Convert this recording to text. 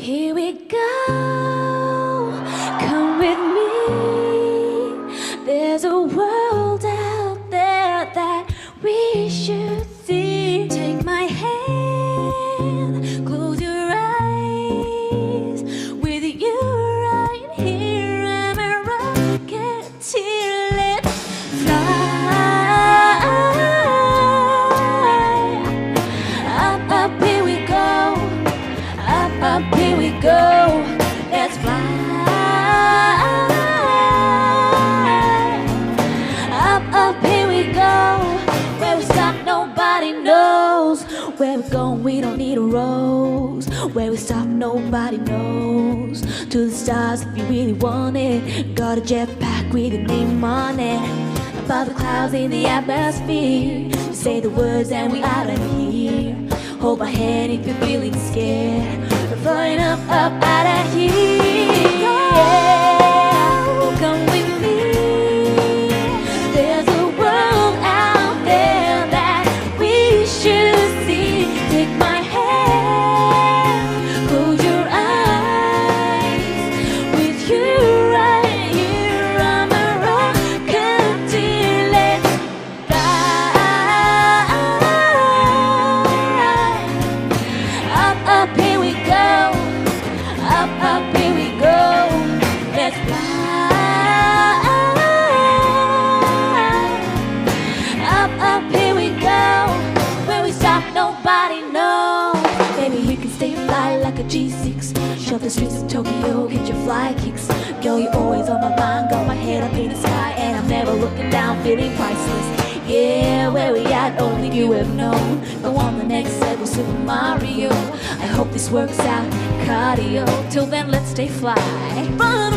Here we go, come with me. There's a world out there that we should see. Take my hand, close your eyes. With you right here, I'm a rocketeer. Let's fly. Up, up, here we go. Up, here we go. Let's fly. Up, here we go. Where we stop, nobody knows. Where we're going, we don't need a rose. Where we stop, nobody knows. To the stars if you really want it. Got a jetpack with your name on it. Above the clouds in the atmosphere. You say the words and we out of here. Hold my hand if you're feeling scared. We're flying up, up out of here. Yeah, come with me. There's a world out there that we should see. Take my hand, close your eyes. With you right here, I'm a rocketeer. Let's fly. Up, here we go. Up, here we go. Let's fly. Up, here we go. Where we stop, nobody knows. Baby, we can stay fly like a G6. Shove the streets of Tokyo, get your fly kicks. Girl, you're always on my mind. Got my head up in the sky, and I'm never looking down, feeling priceless. Yeah, where we at, only you have known. Go on the next level, Super Mario. I hope this works out, cardio. Till then, let's stay fly. Run